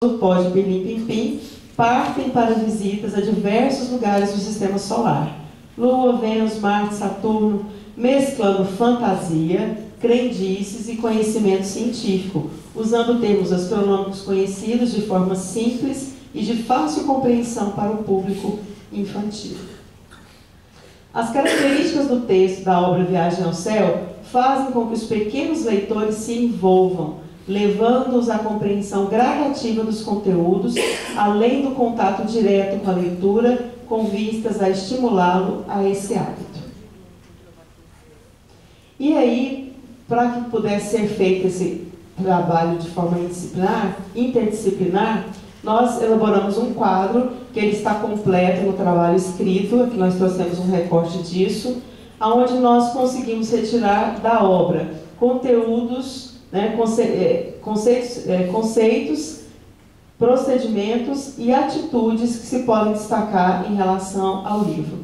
do pó de Pilim-Pim-Pim partem para visitas a diversos lugares do Sistema Solar. Lua, Vênus, Marte, Saturno, mesclando fantasia, crendices e conhecimento científico, usando termos astronômicos conhecidos de forma simples e de fácil compreensão para o público infantil. As características do texto da obra Viagem ao Céu fazem com que os pequenos leitores se envolvam, levando-os à compreensão gradativa dos conteúdos, além do contato direto com a leitura, com vistas a estimulá-lo a esse hábito. E aí, para que pudesse ser feito esse trabalho de forma interdisciplinar, nós elaboramos um quadro, que ele está completo no trabalho escrito, aqui nós trouxemos um recorte disso, onde nós conseguimos retirar da obra conteúdos, conceitos, procedimentos e atitudes que se podem destacar em relação ao livro.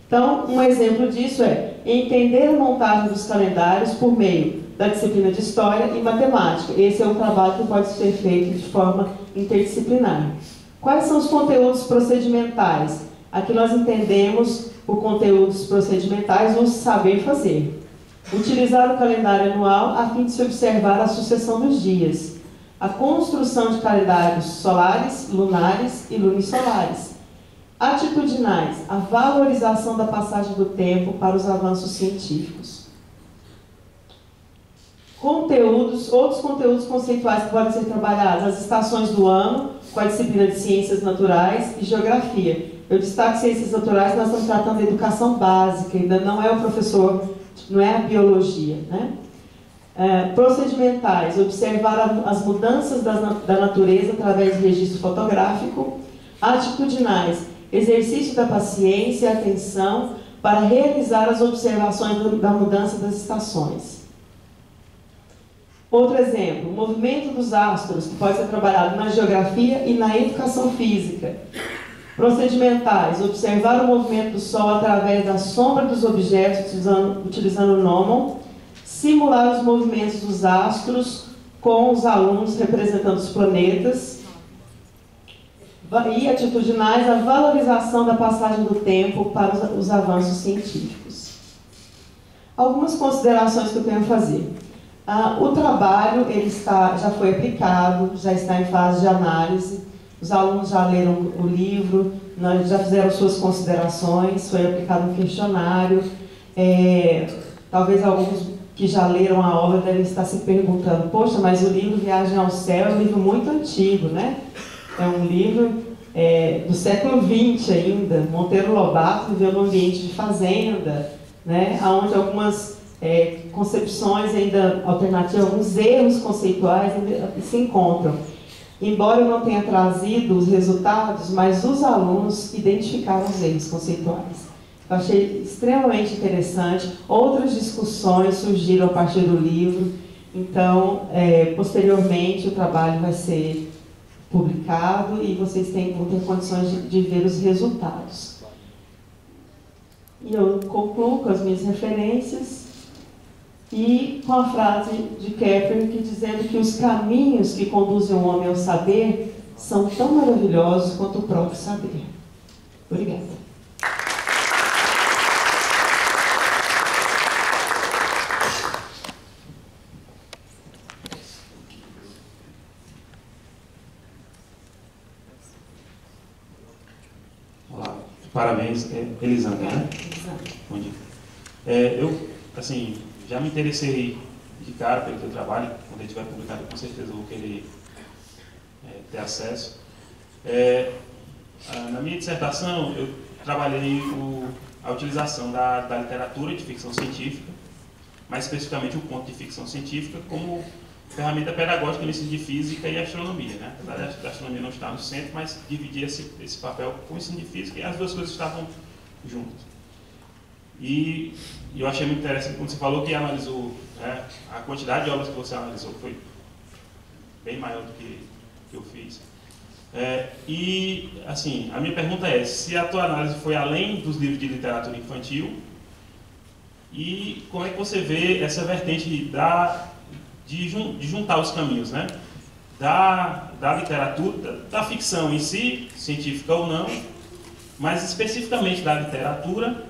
Então, um exemplo disso é entender a montagem dos calendários por meio da disciplina de História e Matemática. Esse é um trabalho que pode ser feito de forma interdisciplinar. Quais são os conteúdos procedimentais? Aqui nós entendemos por conteúdos procedimentais o saber fazer. Utilizar o calendário anual a fim de se observar a sucessão dos dias. A construção de calendários solares, lunares e lunisolares. Atitudinais, a valorização da passagem do tempo para os avanços científicos. Outros conteúdos conceituais que podem ser trabalhados, as estações do ano, com a disciplina de Ciências Naturais e Geografia. Eu destaco Ciências Naturais, nós estamos tratando da educação básica, ainda não é o professor, não é a biologia, né? Procedimentais, observar as mudanças da natureza através de registro fotográfico. Atitudinais, exercício da paciência e atenção para realizar as observações da mudança das estações. Outro exemplo, o movimento dos astros, que pode ser trabalhado na geografia e na educação física. Procedimentais, observar o movimento do Sol através da sombra dos objetos, utilizando o gnomon. Simular os movimentos dos astros com os alunos representando os planetas. E atitudinais, a valorização da passagem do tempo para os avanços científicos. Algumas considerações que eu tenho a fazer. O trabalho já foi aplicado, já está em fase de análise, os alunos já leram o livro, já fizeram suas considerações, foi aplicado um questionário. Talvez alguns que já leram a obra devem estar se perguntando, poxa, mas o livro Viagem ao Céu é um livro muito antigo, né? É um livro do século XX ainda. Monteiro Lobato viveu num ambiente de fazenda, né? Onde algumas concepções ainda alternativas, alguns erros conceituais ainda se encontram. Embora eu não tenha trazido os resultados, mas os alunos identificaram os erros conceituais. Eu achei extremamente interessante. Outras discussões surgiram a partir do livro. Então, posteriormente, o trabalho vai ser publicado e vocês vão ter condições de ver os resultados. E eu concluo com as minhas referências e com a frase de Kepler, dizendo que os caminhos que conduzem o homem ao saber são tão maravilhosos quanto o próprio saber. Obrigada. Olá, parabéns, Elisandra, né? Bom dia. Eu, assim, já me interessei de cara pelo teu trabalho. Quando ele tiver publicado, com certeza eu vou querer ter acesso. Na minha dissertação, eu trabalhei a utilização da literatura de ficção científica, mais especificamente o conto de ficção científica, como ferramenta pedagógica no ensino de física e astronomia, né? Apesar da astronomia não estar no centro, mas dividia esse papel com o ensino de física, e as duas coisas estavam juntas. E eu achei muito interessante quando você falou que analisou, né, a quantidade de obras que você analisou foi bem maior do que eu fiz. E, assim, a minha pergunta é se a tua análise foi além dos livros de literatura infantil, e como é que você vê essa vertente de juntar os caminhos, né? da literatura, da ficção em si, científica ou não, mas especificamente da literatura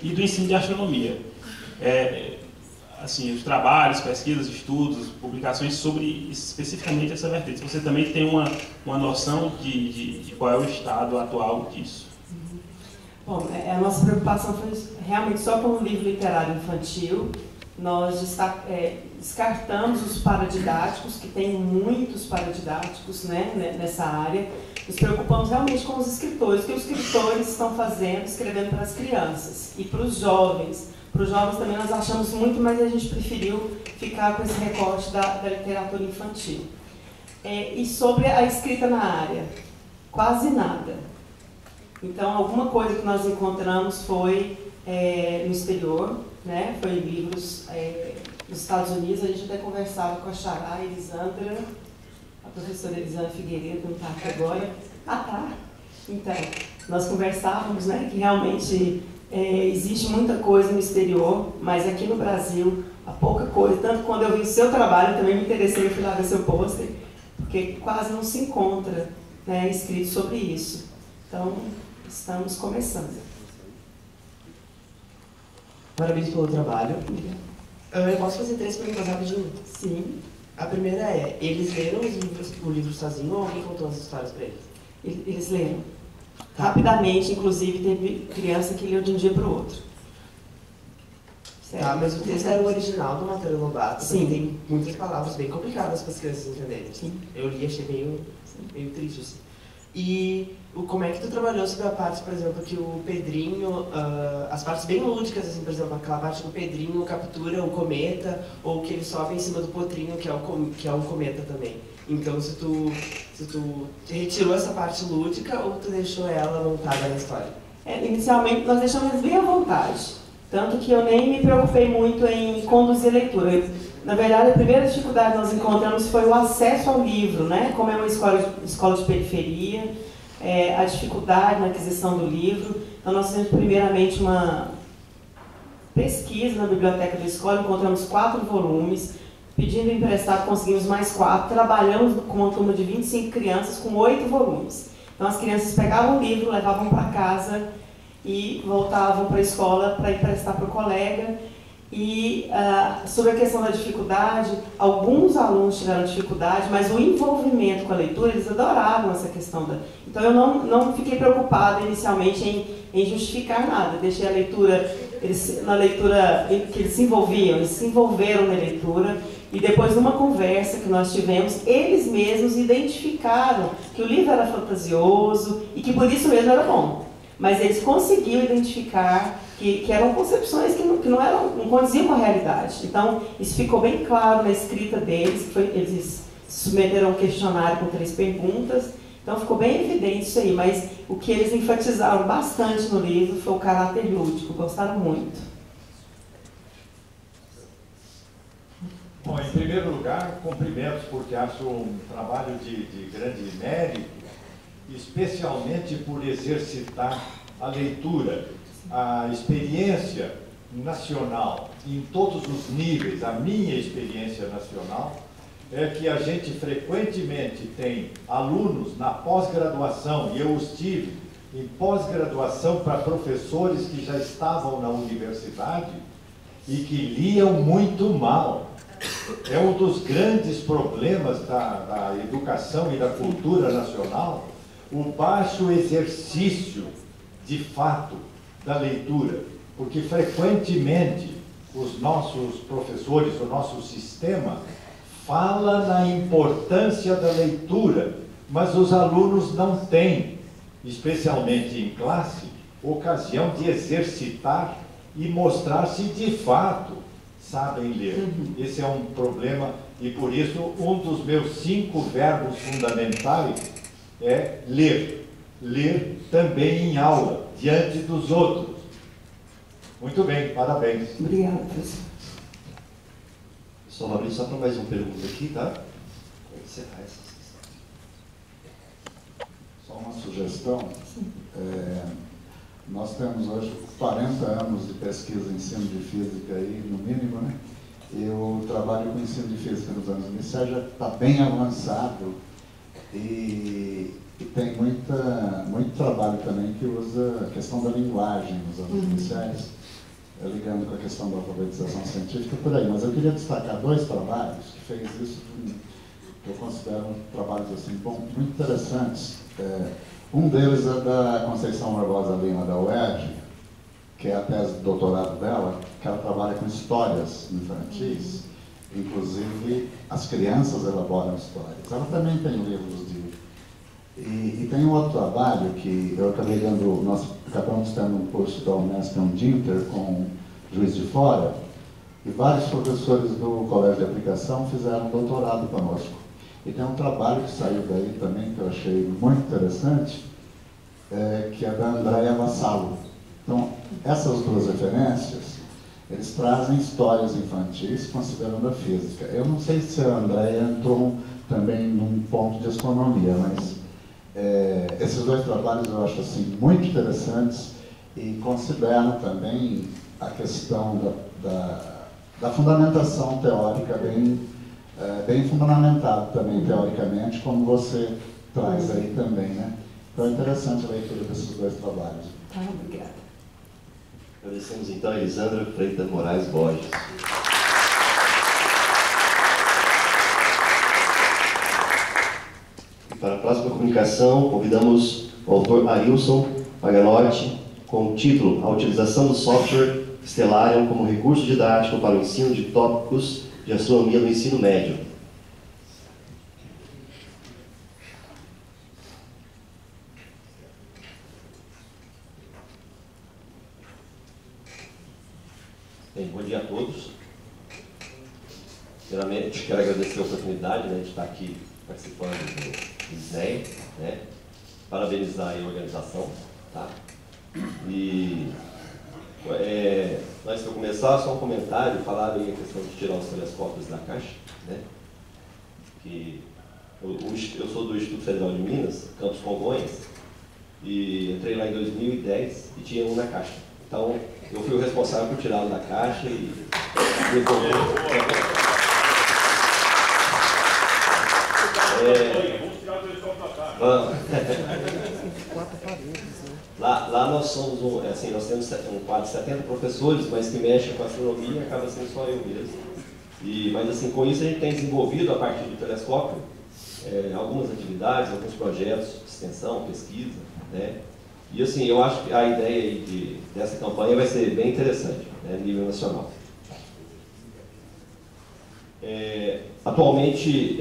e do ensino de astronomia. Assim, os trabalhos, pesquisas, estudos, publicações sobre especificamente essa vertente. Você também tem uma noção de qual é o estado atual disso? Bom, a nossa preocupação foi realmente só com o livro literário infantil. Nós descartamos os paradidáticos, que tem muitos paradidáticos, né, nessa área. Nos preocupamos realmente com os escritores, o que os escritores estão escrevendo para as crianças e para os jovens. Para os jovens também nós achamos muito, mas a gente preferiu ficar com esse recorte da literatura infantil. E sobre a escrita na área, quase nada. Então, alguma coisa que nós encontramos foi no exterior, né? Foi em livros nos Estados Unidos. A gente até conversava com a Xará Elisandra, a professora Elisandra Figueiredo, que não está aqui agora. Ah, tá. Então, nós conversávamos, né, que realmente existe muita coisa no exterior, mas aqui no Brasil há pouca coisa. Tanto quando eu vi o seu trabalho, também me interessei, eu fui lá ver seu pôster, porque quase não se encontra, né, escrito sobre isso. Então, estamos começando. Parabéns pelo trabalho. Eu posso fazer 3 perguntas rapidinho? Sim. A primeira é, eles leram o livro sozinho ou alguém contou as histórias para eles? Eles leram. Rapidamente, inclusive, teve criança que leu de um dia para o outro. Certo. Tá, mas o texto era o original do Monteiro Lobato. Sim. Tem muitas palavras bem complicadas para as crianças entenderem. Sim. Eu li e achei meio triste, assim. E como é que tu trabalhou sobre a parte, por exemplo, que o Pedrinho, as partes bem lúdicas, assim, por exemplo, aquela parte que o Pedrinho captura o cometa, ou que ele sobe em cima do potrinho, que é o cometa também. Então, se tu retirou essa parte lúdica ou tu deixou ela montada na história? Inicialmente, nós deixamos eles bem à vontade. Tanto que eu nem me preocupei muito em conduzir a leitura. Na verdade, a primeira dificuldade que nós encontramos foi o acesso ao livro, né? Como é uma escola de periferia, a dificuldade na aquisição do livro. Então, nós fizemos primeiramente uma pesquisa na biblioteca da escola, encontramos 4 volumes, pedindo emprestado, conseguimos mais 4, trabalhamos com uma turma de 25 crianças com 8 volumes. Então, as crianças pegavam o livro, levavam para casa e voltavam para a escola para emprestar para o colega. E sobre a questão da dificuldade, alguns alunos tiveram dificuldade, mas o envolvimento com a leitura, eles adoravam essa questão. Então eu não fiquei preocupada inicialmente em justificar nada, deixei a leitura, na leitura que eles se envolviam, eles se envolveram na leitura, e depois numa conversa que nós tivemos, eles mesmos identificaram que o livro era fantasioso e que por isso mesmo era bom. Mas eles conseguiram identificar que eram concepções que não condiziam com a realidade. Então, isso ficou bem claro na escrita deles, eles submeteram um questionário com 3 perguntas, então ficou bem evidente isso aí, mas o que eles enfatizaram bastante no livro foi o caráter lúdico, gostaram muito. Bom, em primeiro lugar, cumprimentos, porque acho um trabalho de grande mérito, especialmente por exercitar a leitura, a experiência nacional, em todos os níveis. A minha experiência nacional é que a gente frequentemente tem alunos na pós-graduação, e eu os tive em pós-graduação para professores que já estavam na universidade e que liam muito mal. É um dos grandes problemas da educação e da cultura nacional, o baixo exercício, de fato, da leitura, porque frequentemente os nossos professores, o nosso sistema, fala na importância da leitura, mas os alunos não têm, especialmente em classe, ocasião de exercitar e mostrar se de fato sabem ler. Esse é um problema e por isso um dos meus 5 verbos fundamentais é ler. Ler também em aula, diante dos outros. Muito bem, parabéns. Obrigada, professor. Só abrir só para mais uma pergunta aqui, tá? Vou encerrar essa sessão. Só uma sugestão. Nós temos hoje 40 anos de pesquisa em ensino de física aí, no mínimo, né? E o trabalho com ensino de física nos anos iniciais já está bem avançado E tem muito trabalho também que usa a questão da linguagem nos anos iniciais, ligando com a questão da alfabetização científica por aí. Mas eu queria destacar 2 trabalhos que fez isso, que eu considero trabalhos assim, muito interessantes. Um deles é da Conceição Barbosa Lima, da UERJ, que é a tese de doutorado dela, que ela trabalha com histórias infantis, inclusive as crianças elaboram histórias. Ela também tem livros de... E tem um outro trabalho que eu acabei dando, nós acabamos tendo um curso da Unesp, um Dinter, com Juiz de Fora, e vários professores do Colégio de Aplicação fizeram doutorado conosco. E tem um trabalho que saiu daí também, que eu achei muito interessante, que é da Andréia Vassalo. Então, essas 2 referências, eles trazem histórias infantis considerando a física. Eu não sei se a Andréia entrou também num ponto de astronomia, mas esses 2 trabalhos eu acho assim, muito interessantes e consideram também a questão da fundamentação teórica bem fundamentado também teoricamente, como você traz aí também, né? Então é interessante a leitura desses 2 trabalhos. Obrigada. Agradecemos então a Elisandra Freitas Moraes Borges. E para a próxima comunicação, convidamos o autor Arilson Paganotti com o título A Utilização do Software Stellarium como recurso didático para o ensino de tópicos de astronomia no ensino médio. Bem, bom dia a todos. Primeiramente, quero agradecer a oportunidade, de estar aqui participando do ISEE, parabenizar a organização, tá? E antes de eu começar, só um comentário, falaram aí a questão de tirar os telescópios da caixa, que eu sou do Instituto Federal de Minas, Campos Congonhas, e entrei lá em 2010 e tinha um na caixa. Então, eu fui o responsável por tirá-lo da caixa e Vamos tirar o telescópio da caixa. Vamos. Lá nós somos nós temos um quadro de 70 professores, mas que mexem com astronomia acaba sendo só eu mesmo. Mas assim, com isso a gente tem desenvolvido a partir do telescópio algumas atividades, alguns projetos de extensão, pesquisa, E assim, eu acho que a ideia aí dessa campanha vai ser bem interessante, a nível nacional. Atualmente,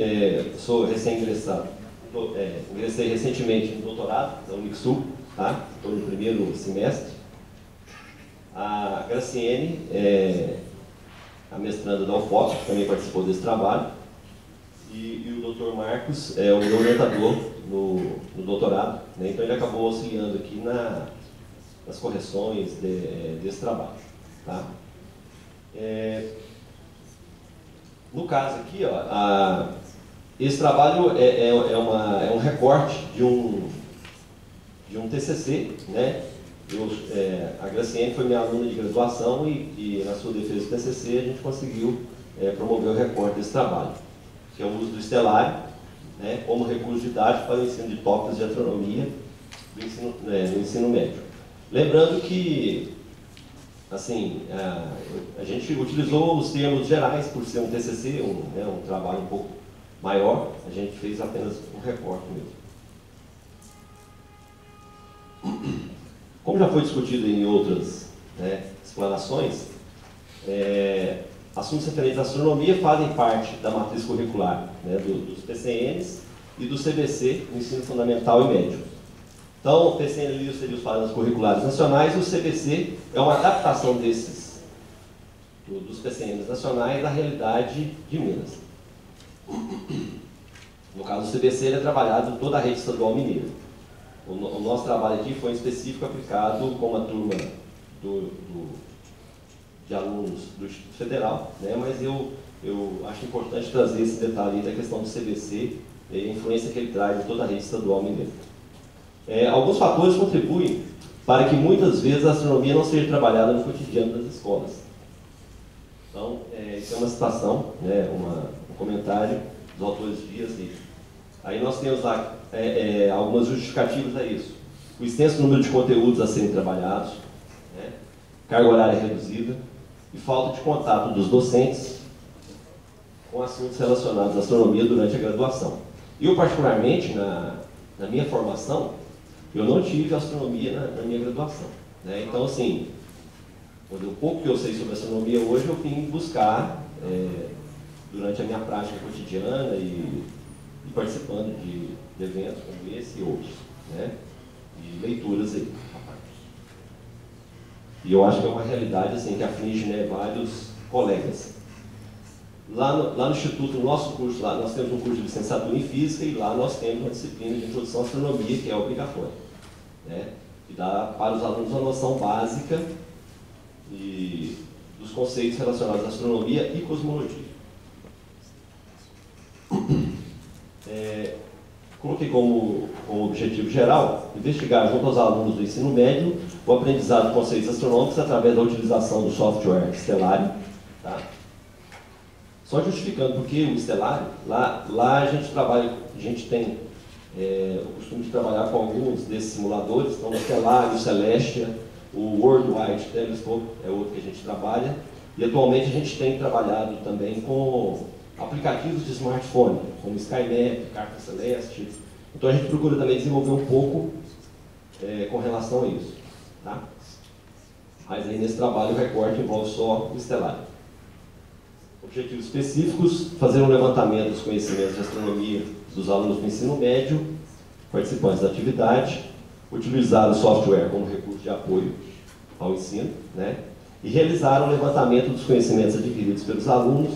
sou recém-ingressado, ingressei recentemente no doutorado da Unixul, tá? Estou no 1º semestre. A Graciene, a mestranda da UFOP, que também participou desse trabalho, e o Dr. Marcos é o meu orientador no doutorado, Então ele acabou auxiliando aqui nas correções desse trabalho, tá? No caso aqui, esse trabalho é um recorte de um TCC, a Graciene foi minha aluna de graduação e na sua defesa do TCC a gente conseguiu promover o recorte desse trabalho, que é o uso do Stellarium, como recurso didático para o ensino de tópicos de astronomia do ensino médio. Lembrando que, assim, a gente utilizou os termos gerais por ser um TCC, um trabalho um pouco maior, a gente fez apenas um recorte mesmo. Como já foi discutido em outras explanações, assuntos referentes à astronomia fazem parte da matriz curricular dos PCNs e do CBC, no ensino fundamental e médio. Então, o PCN seria os padrões curriculares nacionais e o CBC é uma adaptação dos PCNs nacionais à realidade de Minas. No caso do CBC, ele é trabalhado em toda a rede estadual mineira. O nosso trabalho aqui foi em específico aplicado com uma turma de alunos do Instituto Federal, mas eu acho importante trazer esse detalhe da questão do CBC e a influência que ele traz em toda a rede estadual mineira. Alguns fatores contribuem para que muitas vezes a astronomia não seja trabalhada no cotidiano das escolas. Então, isso é uma citação, um comentário dos autores Dias e Aí nós temos lá algumas justificativas a isso. O extenso número de conteúdos a serem trabalhados, né? Carga horária reduzida e falta de contato dos docentes com assuntos relacionados à astronomia durante a graduação. Eu, particularmente, na minha formação, eu não tive astronomia na minha graduação, né? Então, assim, o pouco que eu sei sobre astronomia hoje, eu vim buscar durante a minha prática cotidiana e participando de eventos como esse e outros, né? De leituras aí. E eu acho que é uma realidade assim, que aflige, né, vários colegas. Lá no Instituto, no nosso curso, lá nós temos um curso de licenciatura em Física e lá nós temos uma disciplina de Introdução à Astronomia, que é obrigatória, né? Que dá para os alunos uma noção básica dos conceitos relacionados à astronomia e cosmologia. Coloquei como objetivo geral investigar junto aos alunos do ensino médio o aprendizado de conceitos astronômicos através da utilização do software Stellarium. Tá? Só justificando porque o Stellarium, lá a gente tem o costume de trabalhar com alguns desses simuladores, então o Stellarium, o Celestia, o World Wide Telescope é outro que a gente trabalha, e atualmente a gente tem trabalhado também com aplicativos de smartphone, como SkyMap, Carta Celeste. Então a gente procura também desenvolver um pouco com relação a isso. Tá? Mas aí nesse trabalho o recorte envolve só o Stellarium. Objetivos específicos: fazer um levantamento dos conhecimentos de astronomia dos alunos do ensino médio, participantes da atividade, utilizar o software como recurso de apoio ao ensino, né? E realizar um levantamento dos conhecimentos adquiridos pelos alunos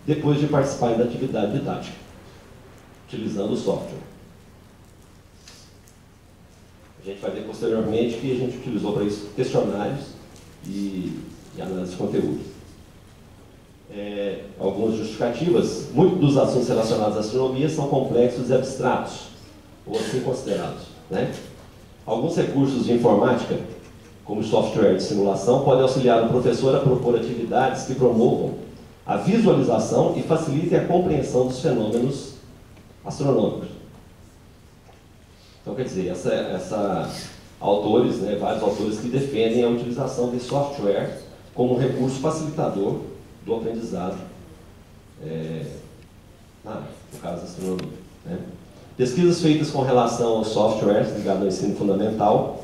depois de participarem da atividade didática, utilizando o software. A gente vai ver posteriormente que a gente utilizou para isso questionários e análise de conteúdo. Algumas justificativas: muitos dos assuntos relacionados à astronomia são complexos e abstratos, ou assim considerados, né? Alguns recursos de informática, como software de simulação, podem auxiliar o professor a propor atividades que promovam a visualização e facilitem a compreensão dos fenômenos astronômicos. Então, quer dizer, autores, né, vários autores que defendem a utilização de software como um recurso facilitador do aprendizado, no caso da astronomia, né? Pesquisas feitas com relação aos softwares ligados ao ensino fundamental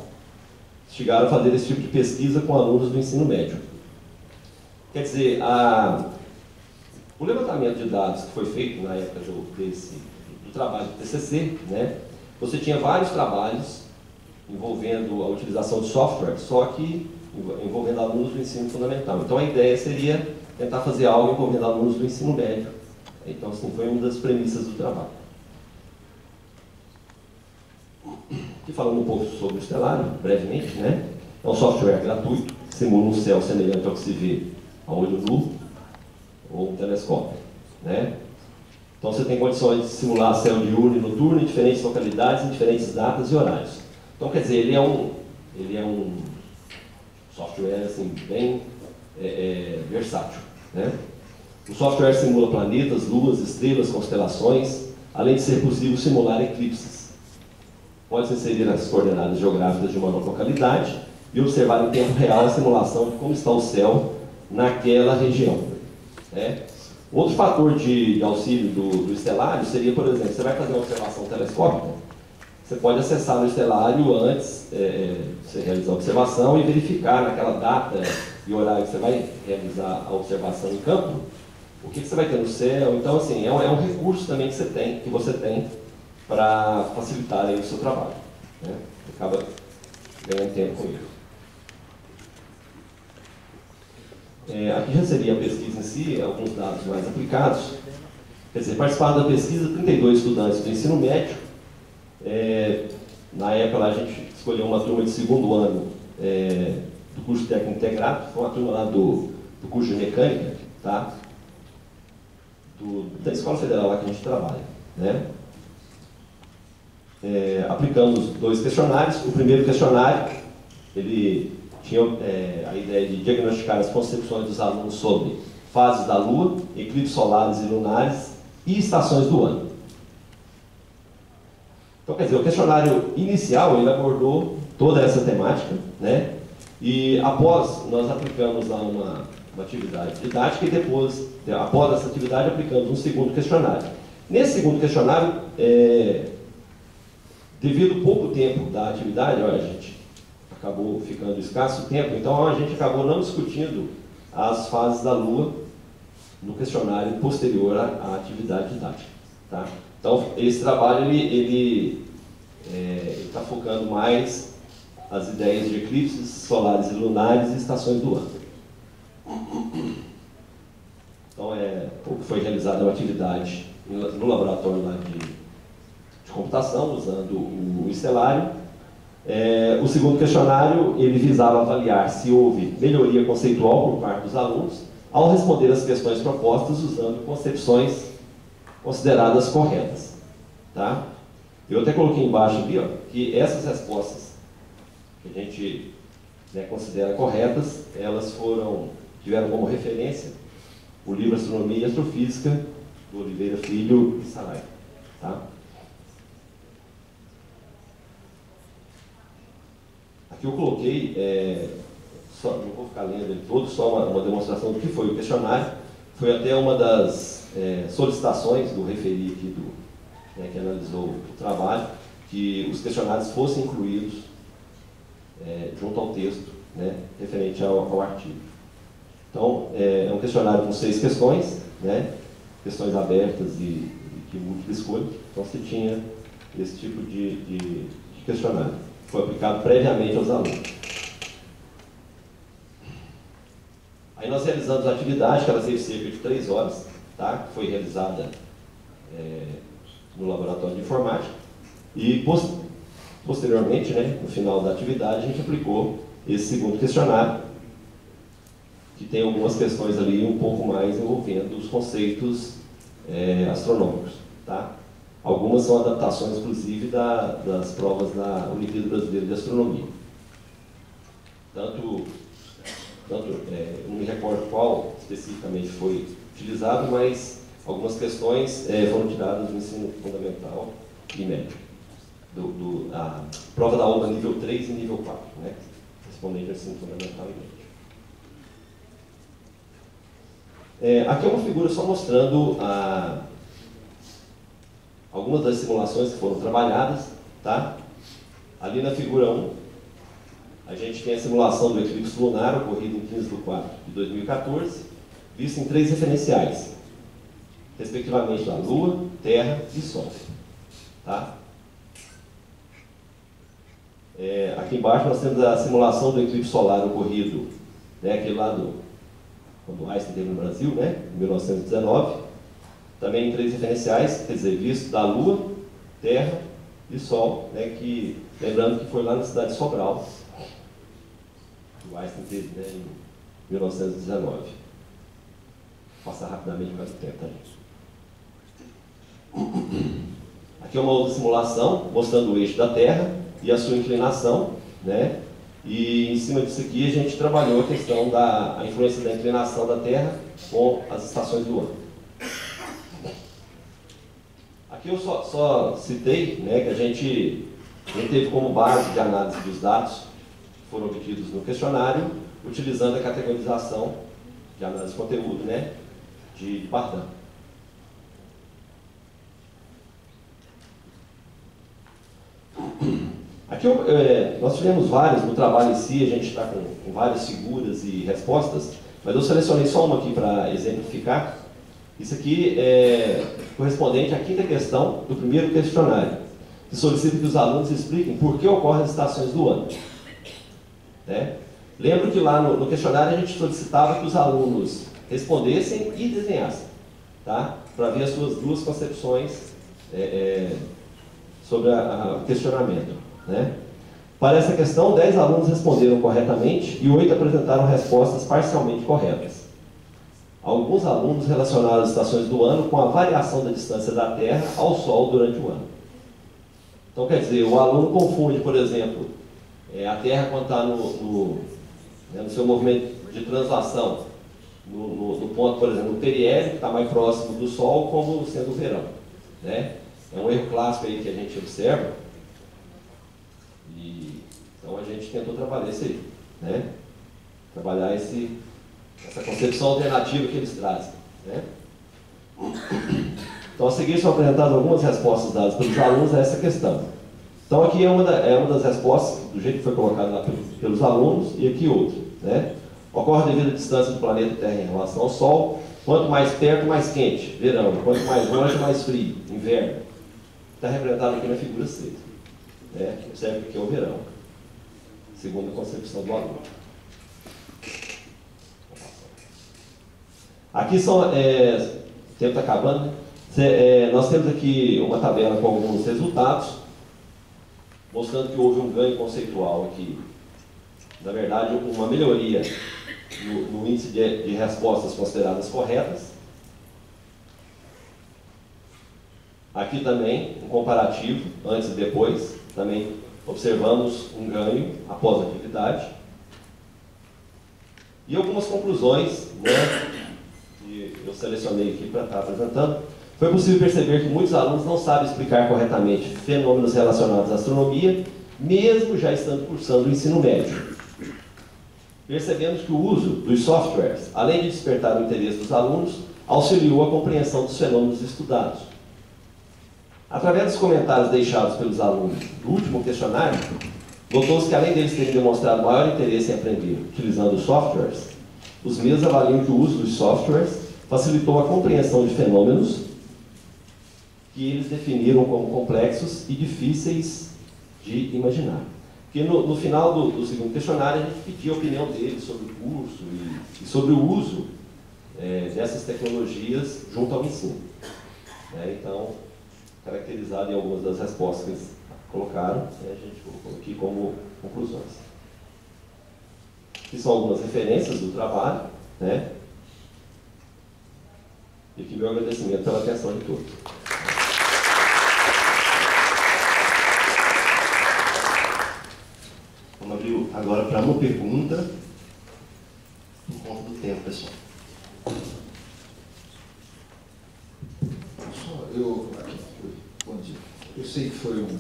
chegaram a fazer esse tipo de pesquisa com alunos do ensino médio. Quer dizer, o levantamento de dados que foi feito na época do trabalho do TCC, né, você tinha vários trabalhos envolvendo a utilização de software, só que envolvendo alunos do ensino fundamental. Então a ideia seria tentar fazer algo envolvendo alunos do ensino médio. Então, assim, foi uma das premissas do trabalho. E falando um pouco sobre o Stellarium, brevemente, né? É um software gratuito, que simula um céu semelhante ao que se vê a olho nu ou um telescópio, né? Então você tem condições de simular céu diurno e noturno em diferentes localidades, em diferentes datas e horários. Então, quer dizer, ele é um software assim, bem versátil, né? O software simula planetas, luas, estrelas, constelações, além de ser possível simular eclipses. Pode-se inserir as coordenadas geográficas de uma localidade e observar em tempo real a simulação de como está o céu naquela região, né? Outro fator de auxílio do Stellarium seria, por exemplo, você vai fazer uma observação telescópica, você pode acessar no Stellarium antes de você realizar a observação e verificar naquela data e horário que você vai realizar a observação em campo, o que você vai ter no céu. Então, assim, é um recurso também que você tem para facilitar aí o seu trabalho, né? Você acaba ganhando tempo com isso. Aqui já seria a pesquisa em si, alguns dados mais aplicados. Quer dizer, participaram da pesquisa 32 estudantes do ensino médio. Na época lá a gente escolheu uma turma de segundo ano do curso técnico integrado, foi uma turma lá do curso de mecânica, tá? Da Escola Federal lá que a gente trabalha, né? Aplicamos 2 questionários. O primeiro questionário, ele tinha a ideia de diagnosticar as concepções dos alunos sobre fases da Lua, eclipses solares e lunares e estações do ano. Então, quer dizer, o questionário inicial, ele abordou toda essa temática, né? E após, nós aplicamos lá uma atividade didática e depois, após essa atividade, aplicamos um segundo questionário. Nesse segundo questionário, devido ao pouco tempo da atividade, olha, a gente acabou ficando escasso tempo, então a gente acabou não discutindo as fases da Lua no questionário posterior à atividade didática. Tá? Então, esse trabalho ele está focando mais as ideias de eclipses solares e lunares e estações do ano. Então, foi realizada uma atividade no laboratório lá de computação, usando o estelário. O segundo questionário, ele visava avaliar se houve melhoria conceitual por parte dos alunos ao responder as questões propostas usando concepções consideradas corretas. Tá? Eu até coloquei embaixo ali, ó, que essas respostas que a gente considera corretas, elas tiveram como referência o livro Astronomia e Astrofísica, do Oliveira Filho e Saraiva. Tá? Aqui eu coloquei, não vou ficar lendo ele todo, só uma demonstração do que foi o questionário. Foi até uma das solicitações do referi aqui, que analisou o trabalho, que os questionários fossem incluídos junto ao texto, né, referente ao artigo. Então, é um questionário com 6 questões, né, questões abertas e de múltipla escolha. Então, você tinha esse tipo de questionário. Foi aplicado previamente aos alunos. Aí nós realizamos a atividade, que ela teve cerca de 3 horas, tá? Foi realizada no laboratório de informática. E posteriormente, né, no final da atividade, a gente aplicou esse segundo questionário, que tem algumas questões ali um pouco mais envolvendo os conceitos astronômicos. Tá? Algumas são adaptações, inclusive, das provas da Olimpíada Brasileira de Astronomia. Não me recordo qual especificamente foi utilizado, mas algumas questões foram tiradas do ensino fundamental e médio. A prova da OBA nível 3 e nível 4, né? Respondente ao ensino fundamental e médio. Aqui é uma figura só mostrando algumas das simulações que foram trabalhadas. Tá? Ali na figura 1, a gente tem a simulação do eclipse lunar ocorrido em 15/4 de 2014, visto em 3 referenciais, respectivamente a Lua, Terra e Sol. Tá? Aqui embaixo nós temos a simulação do eclipse solar ocorrido, né, aquele lá quando Einstein esteve no Brasil, né, em 1919, também em 3 referenciais, quer dizer, visto da Lua, Terra e Sol, né, lembrando que foi lá na cidade de Sobral, que o Einstein teve, né, em 1919. Vou passar rapidamente para o tempo também. Aqui é uma outra simulação, mostrando o eixo da Terra e a sua inclinação, né? E em cima disso aqui a gente trabalhou a questão da influência da inclinação da Terra com as estações do ano. Aqui eu só citei, né, que a gente teve como base de análise dos dados que foram obtidos no questionário, utilizando a categorização de análise de conteúdo, né, de Bardan. Aqui nós tivemos vários no trabalho em si, a gente está com várias figuras e respostas, mas eu selecionei só uma aqui para exemplificar. Isso aqui é correspondente à 5ª questão do primeiro questionário, que solicita que os alunos expliquem por que ocorrem as estações do ano. Né? Lembro que lá no questionário a gente solicitava que os alunos respondessem e desenhassem, tá? Para ver as suas 2 concepções sobre o questionamento. Né? Para essa questão, 10 alunos responderam corretamente e 8 apresentaram respostas parcialmente corretas. Alguns alunos relacionaram as estações do ano com a variação da distância da Terra ao Sol durante o ano. Então, quer dizer, o aluno confunde, por exemplo, a Terra quando está no seu movimento de translação, no ponto, por exemplo, no periélio, que está mais próximo do Sol, como sendo o verão. Né? É um erro clássico aí que a gente observa, tentou trabalhar isso aí, né? Trabalhar essa concepção alternativa que eles trazem, né? Então, a seguir são apresentadas algumas respostas dadas pelos alunos a essa questão. Então, aqui é uma das respostas, do jeito que foi colocado lá pelos alunos, e aqui outra, né? Ocorre devido à distância do planeta Terra em relação ao Sol. Quanto mais perto, mais quente, verão. Quanto mais longe, mais frio, inverno. Está representado aqui na figura 6. Né? Observe que aqui é o verão, segundo a concepção do aluno. Aqui são... o tempo está acabando, né? Nós temos aqui uma tabela com alguns resultados, mostrando que houve um ganho conceitual aqui. Na verdade, uma melhoria no índice de respostas consideradas corretas. Aqui também, um comparativo, antes e depois. Também observamos um ganho após a atividade. E algumas conclusões, né, que eu selecionei aqui para estar apresentando. Foi possível perceber que muitos alunos não sabem explicar corretamente fenômenos relacionados à astronomia, mesmo já estando cursando o ensino médio. Percebemos que o uso dos softwares, além de despertar o interesse dos alunos, auxiliou a compreensão dos fenômenos estudados. Através dos comentários deixados pelos alunos do último questionário, notou-se que, além deles terem demonstrado maior interesse em aprender utilizando os softwares, os mesmos avaliam que o uso dos softwares facilitou a compreensão de fenômenos que eles definiram como complexos e difíceis de imaginar. Porque no final do segundo questionário, a gente pedia a opinião deles sobre o curso e sobre o uso dessas tecnologias junto ao ensino. Então, caracterizado em algumas das respostas que eles colocaram, a gente colocou aqui como conclusões. Aqui são algumas referências do trabalho, né? E aqui meu agradecimento pela atenção de todos. Vamos abrir agora para uma pergunta, por conta do tempo, pessoal. Bom dia. Eu sei que foi um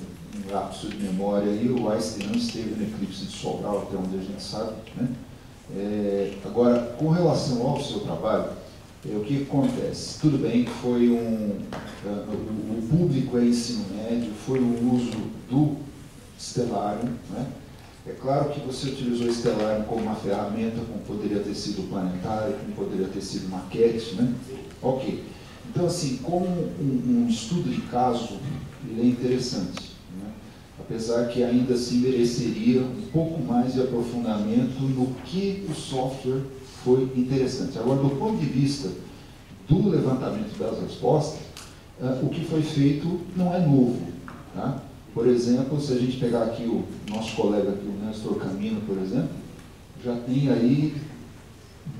lapso de memória e o Einstein não esteve no eclipse de Sobral, até onde a gente sabe, né? Agora, com relação ao seu trabalho, o que acontece? Tudo bem que foi o público é ensino médio, foi o uso do Stellarium, né? É claro que você utilizou o Stellarium como uma ferramenta, como poderia ter sido planetário, como poderia ter sido maquete, né? Ok. Então, assim, como um estudo de caso, ele é interessante, né? Apesar que ainda assim mereceria um pouco mais de aprofundamento no que o software foi interessante. Agora, do ponto de vista do levantamento das respostas, o que foi feito não é novo, tá? Por exemplo, se a gente pegar aqui o nosso colega aqui, o Néstor Camino, por exemplo, já tem aí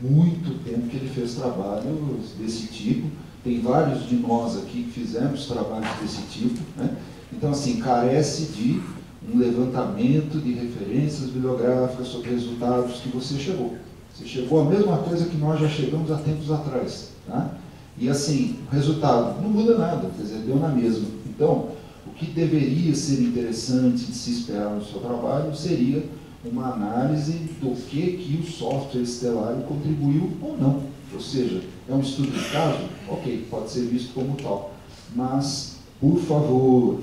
muito tempo que ele fez trabalhos desse tipo. Tem vários de nós aqui que fizemos trabalhos desse tipo, né? Então, assim, carece de um levantamento de referências bibliográficas sobre resultados que você chegou. Você chegou à mesma coisa que nós já chegamos há tempos atrás, tá? E, assim, o resultado não muda nada, quer dizer, deu na mesma. Então, o que deveria ser interessante de se esperar no seu trabalho seria uma análise do que o software Stellarium contribuiu ou não. Ou seja, é um estudo de caso? Ok, pode ser visto como tal. Mas, por favor,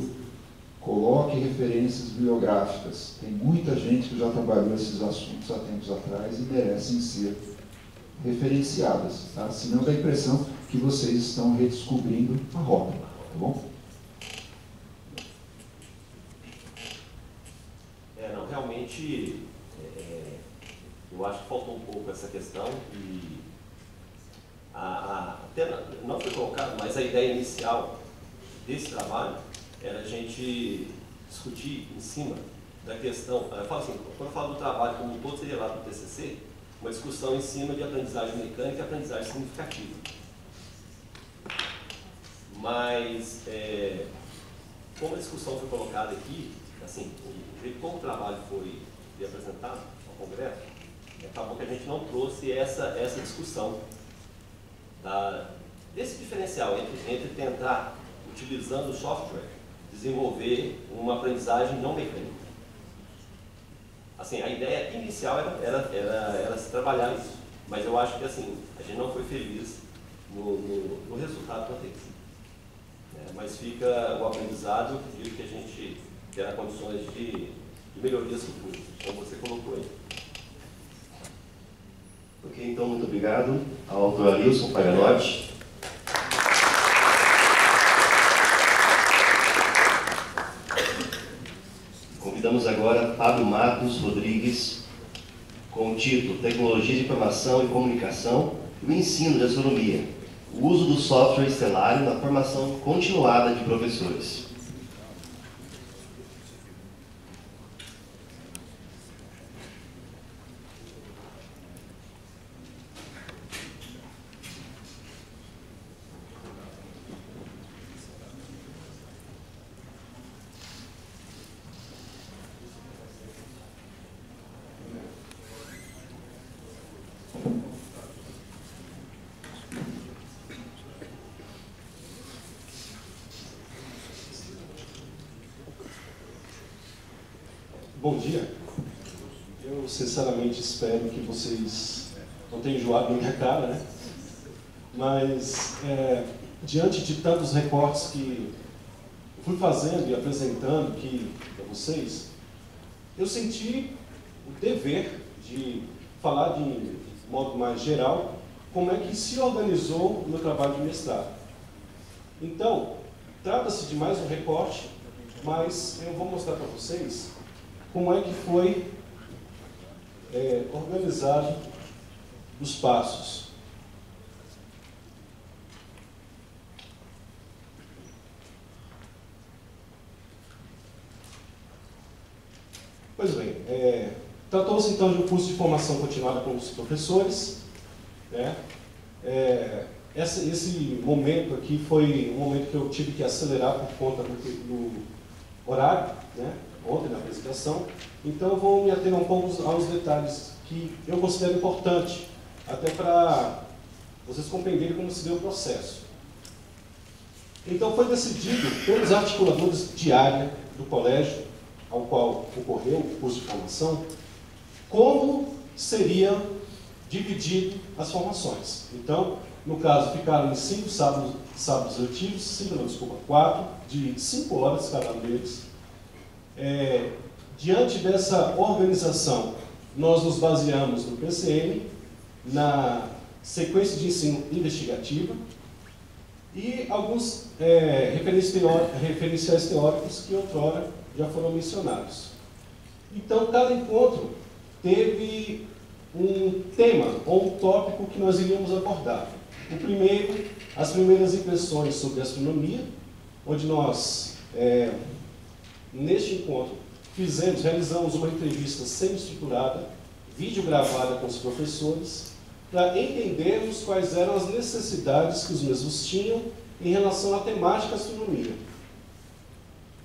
coloque referências bibliográficas. Tem muita gente que já trabalhou esses assuntos há tempos atrás e merecem ser referenciadas, tá? Senão dá a impressão que vocês estão redescobrindo a roda, tá bom? Não, realmente, eu acho que faltou um pouco essa questão e até não foi colocado, mas a ideia inicial desse trabalho era a gente discutir em cima da questão, eu falo assim, quando eu falo do trabalho como um todo, seria lá do TCC, uma discussão em cima de aprendizagem mecânica e aprendizagem significativa. Mas, como a discussão foi colocada aqui, assim, o jeito como o trabalho foi apresentado ao Congresso, acabou que a gente não trouxe essa discussão desse diferencial entre tentar, utilizando o software, desenvolver uma aprendizagem não mecânica. Assim, a ideia inicial era se trabalhar isso, mas eu acho que assim, a gente não foi feliz no resultado que eu tenho. Mas fica o aprendizado, eu acredito que a gente terá condições de melhorias futuras, como você colocou aí. Ok, então muito obrigado ao autor Arilson Paganotti. Convidamos agora Fábio Matos Rodrigues, com o título Tecnologia de Informação e Comunicação e o Ensino de Astronomia, o uso do software estelário na formação continuada de professores. Bom dia. Eu sinceramente espero que vocês não tenham enjoado minha cara, né? Mas, diante de tantos recortes que eu fui fazendo e apresentando aqui para vocês, eu senti o dever de falar de modo mais geral como é que se organizou o meu trabalho de mestrado. Então, trata-se de mais um recorte, mas eu vou mostrar para vocês como é que foi organizado os passos. Pois bem, tratou-se então de um curso de formação continuada com os professores, né? Esse momento aqui foi um momento que eu tive que acelerar por conta do horário, né? Ontem na apresentação, então eu vou me ater um pouco aos detalhes que eu considero importante, até para vocês compreenderem como se deu o processo. Então foi decidido pelos articuladores de área do colégio, ao qual ocorreu o curso de formação, como seriam divididas as formações. Então, no caso, ficaram em 5 sábados letivos, 4, de 5 horas cada um deles. Diante dessa organização, nós nos baseamos no PCM, na sequência de ensino investigativa e alguns referenciais teóricos que outrora já foram mencionados. Então, cada encontro teve um tema ou um tópico que nós iríamos abordar. O primeiro, as primeiras impressões sobre astronomia, onde nós, neste encontro, realizamos uma entrevista semi-estruturada, vídeo gravada com os professores, para entendermos quais eram as necessidades que os mesmos tinham em relação à temática astronomia.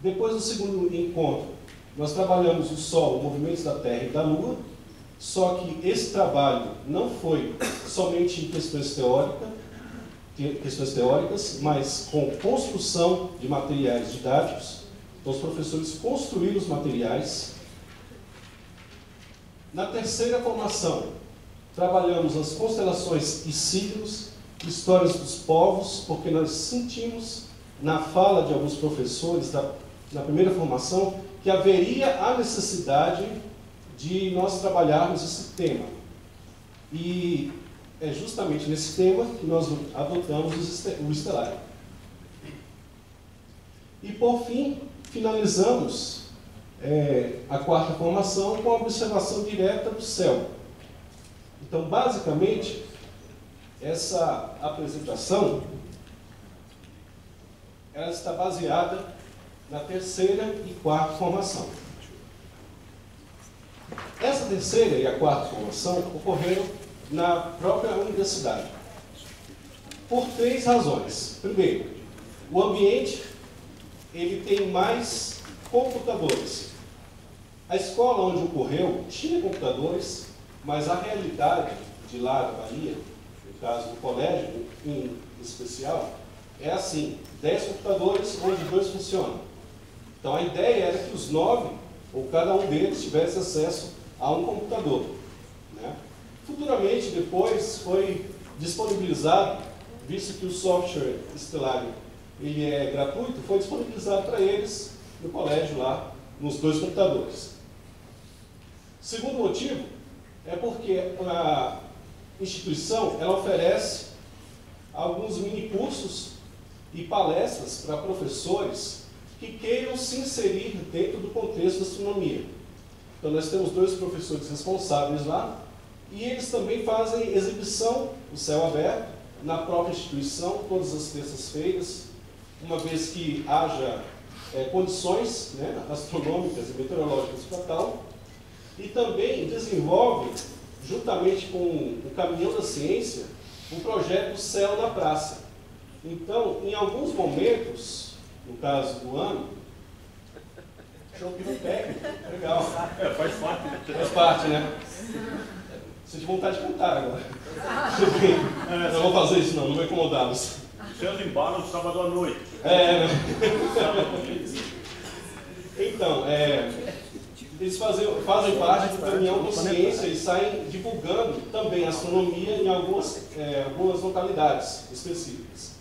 Depois do segundo encontro, nós trabalhamos o Sol, movimentos da Terra e da Lua, só que esse trabalho não foi somente em questões teóricas, mas com construção de materiais didáticos. Então, os professores construíram os materiais. Na terceira formação, trabalhamos as constelações e signos, histórias dos povos, porque nós sentimos na fala de alguns professores na primeira formação que haveria a necessidade de nós trabalharmos esse tema. E é justamente nesse tema que nós adotamos o estelário. E, por fim, finalizamos a quarta formação com a observação direta do céu. Então, basicamente, essa apresentação ela está baseada na terceira e quarta formação. Essa terceira e a quarta formação ocorreram na própria universidade, por 3 razões. Primeiro, o ambiente ele tem mais computadores. A escola onde ocorreu tinha computadores, mas a realidade de lá da Bahia, no caso do colégio em especial, é assim, 10 computadores onde 2 funcionam. Então a ideia era que os 9, ou cada um deles, tivesse acesso a um computador, né? Futuramente, depois, foi disponibilizado, visto que o software Stellarium ele é gratuito, foi disponibilizado para eles no colégio lá, nos 2 computadores. Segundo motivo é porque a instituição ela oferece alguns mini cursos e palestras para professores que queiram se inserir dentro do contexto da astronomia. Então nós temos 2 professores responsáveis lá e eles também fazem exibição no céu aberto na própria instituição todas as terças-feiras, uma vez que haja condições, né, astronômicas e meteorológicas para tal, e também desenvolve, juntamente com o Caminhão da Ciência, o projeto Céu na Praça. Então, em alguns momentos, no caso do ano, show pirotécnico, legal. Faz parte. Faz parte, né? Sinto vontade de cantar agora. Não vou fazer isso não vou incomodá-los. Seus embalos sábado à noite. Né? Então, eles fazem parte do Caminhão da Ciência e saem divulgando também a astronomia em algumas localidades específicas.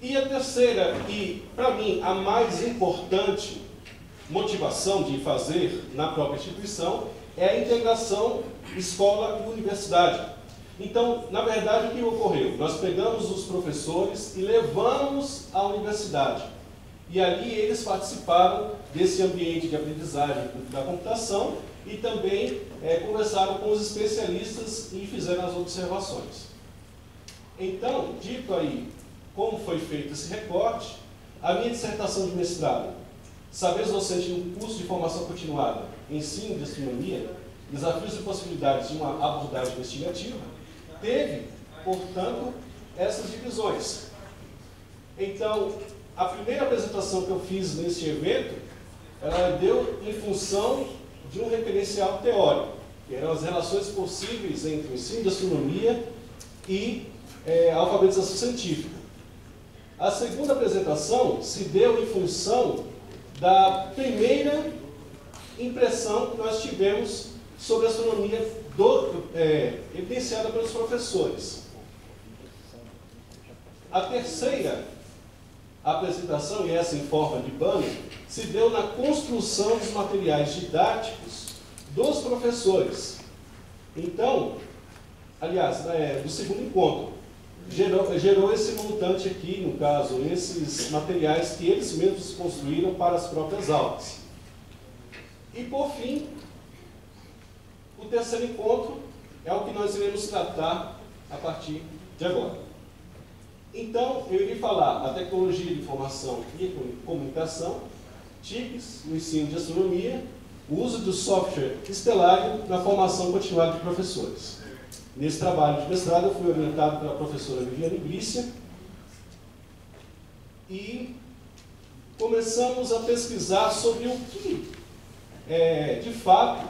E a terceira, e para mim a mais importante motivação de fazer na própria instituição, é a integração escola e universidade. Então, na verdade, o que ocorreu? Nós pegamos os professores e levamos à universidade. E ali eles participaram desse ambiente de aprendizagem da computação e também conversaram com os especialistas e fizeram as observações. Então, dito aí como foi feito esse recorte, a minha dissertação de mestrado, Saberes Docentes no curso de formação continuada, ensino de astronomia, desafios e possibilidades de uma abordagem investigativa, teve, portanto, essas divisões. Então, a primeira apresentação que eu fiz nesse evento, ela deu em função de um referencial teórico, que eram as relações possíveis entre o ensino de astronomia e a alfabetização científica. A segunda apresentação se deu em função da primeira impressão que nós tivemos sobre a astronomia evidenciada pelos professores. A terceira apresentação, e essa em forma de banner, se deu na construção dos materiais didáticos dos professores. Então, aliás, do segundo encontro, gerou esse montante aqui, no caso, esses materiais que eles mesmos construíram para as próprias aulas. E, por fim, o terceiro encontro é o que nós iremos tratar a partir de agora. Então, eu irei falar a tecnologia de informação e comunicação, TICs, no ensino de astronomia, o uso do software Stellarium na formação continuada de professores. Nesse trabalho de mestrado, eu fui orientado pela professora Viviane Glícia e começamos a pesquisar sobre o que, de fato,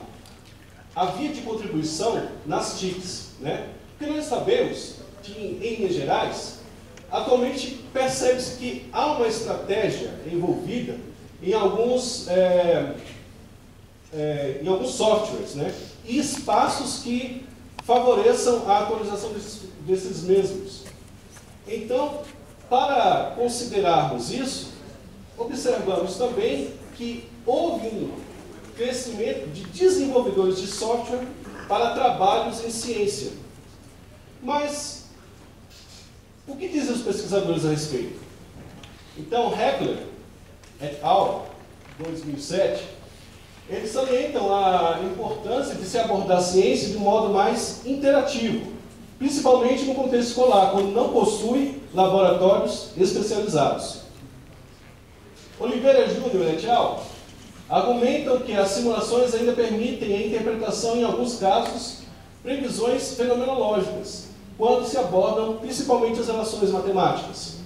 havia de contribuição nas TICs, né? Porque nós sabemos que, em linhas gerais, atualmente percebe-se que há uma estratégia envolvida em alguns softwares, né? E espaços que favoreçam a atualização desses mesmos. Então, para considerarmos isso, observamos também que houve um crescimento de desenvolvedores de software para trabalhos em ciência. Mas, o que dizem os pesquisadores a respeito? Então, Heckler et al., 2007, eles salientam a importância de se abordar a ciência de um modo mais interativo, principalmente no contexto escolar, quando não possui laboratórios especializados. Oliveira Júnior et al. Argumentam que as simulações ainda permitem a interpretação, em alguns casos, previsões fenomenológicas, quando se abordam principalmente as relações matemáticas.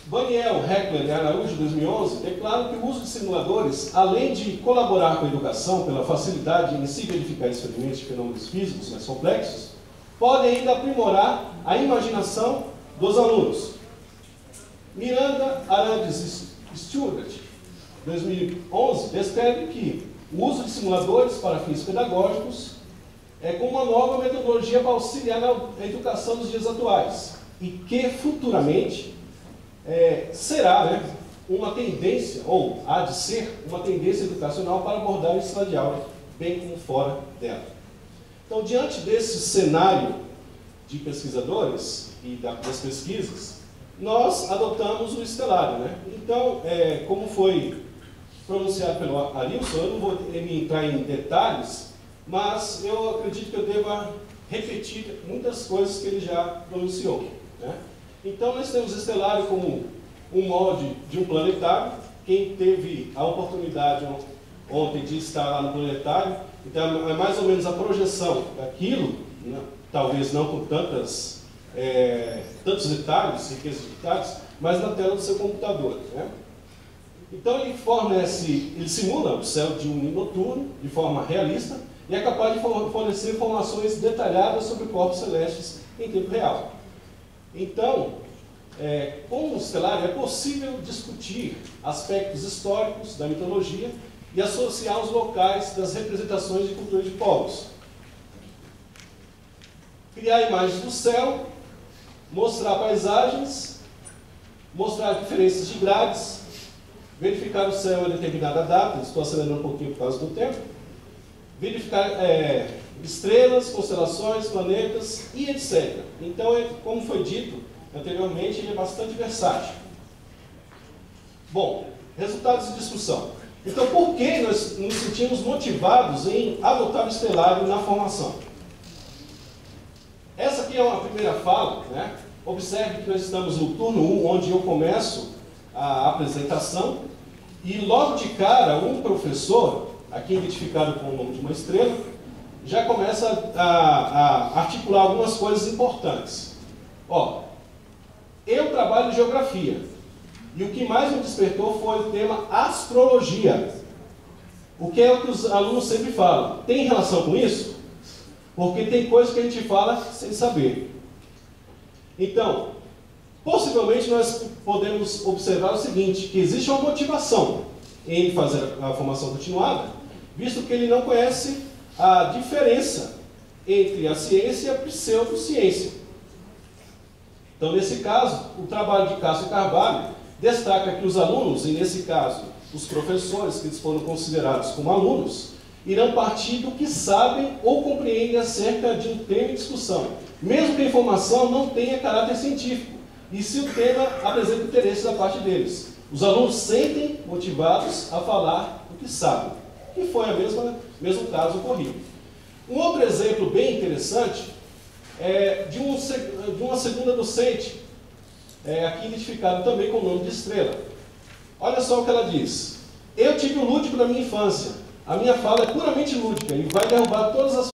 Daniel Heckler e Araújo, 2011, declaram que o uso de simuladores, além de colaborar com a educação pela facilidade em si verificar experimentos de fenômenos físicos mais complexos, pode ainda aprimorar a imaginação dos alunos. Miranda Arantes Stewart 2011, descreve que o uso de simuladores para fins pedagógicos é como uma nova metodologia para auxiliar na educação dos dias atuais e que futuramente será, né, uma tendência, ou há de ser uma tendência educacional para abordar em sala de aula, bem como fora dela. Então, diante desse cenário de pesquisadores e das pesquisas, nós adotamos o estelário, né? Então, como foi pronunciado pelo Arilson, eu não vou entrar em detalhes, mas eu acredito que eu deva repetir muitas coisas que ele já pronunciou, né? Então, nós temos o estelário como um molde de um planetário. Quem teve a oportunidade ontem de estar lá no planetário, então é mais ou menos a projeção daquilo, né? Talvez não com tantos detalhes, riquezas de detalhes, mas na tela do seu computador, né? Então ele simula o céu de um noturno de forma realista e é capaz de fornecer informações detalhadas sobre corpos celestes em tempo real. Então, com o estelário é possível discutir aspectos históricos da mitologia e associar os locais das representações de cultura de povos. Criar imagens do céu, mostrar paisagens, mostrar diferenças de grades, verificar o céu em determinada data, estou acelerando um pouquinho por causa do tempo, verificar estrelas, constelações, planetas e etc. Então, como foi dito anteriormente, ele é bastante versátil. Bom, resultados de discussão. Então, por que nós nos sentimos motivados em adotar o estelário na formação? Essa aqui é uma primeira fala, né? Observe que nós estamos no turno 1, onde eu começo a apresentação, e logo de cara, um professor, aqui identificado com o nome de uma estrela, já começa a articular algumas coisas importantes. Ó, eu trabalho em geografia, e o que mais me despertou foi o tema astrologia. O que é o que os alunos sempre falam? Tem relação com isso? Porque tem coisas que a gente fala sem saber. Então, possivelmente nós podemos observar o seguinte, que existe uma motivação em fazer a formação continuada, visto que ele não conhece a diferença entre a ciência e a pseudociência. Então, nesse caso, o trabalho de Cássio Carvalho destaca que os alunos, e nesse caso, os professores que foram considerados como alunos, irão partir do que sabem ou compreendem acerca de um tema em discussão, mesmo que a informação não tenha caráter científico, e se o tema apresenta interesse da parte deles. Os alunos sentem motivados a falar o que sabem, que foi o mesmo caso ocorrido. Um outro exemplo bem interessante é de uma segunda docente, aqui identificada também com o nome de Estrela. Olha só o que ela diz. Eu tive o lúdico da minha infância. A minha fala é puramente lúdica e vai derrubar todas as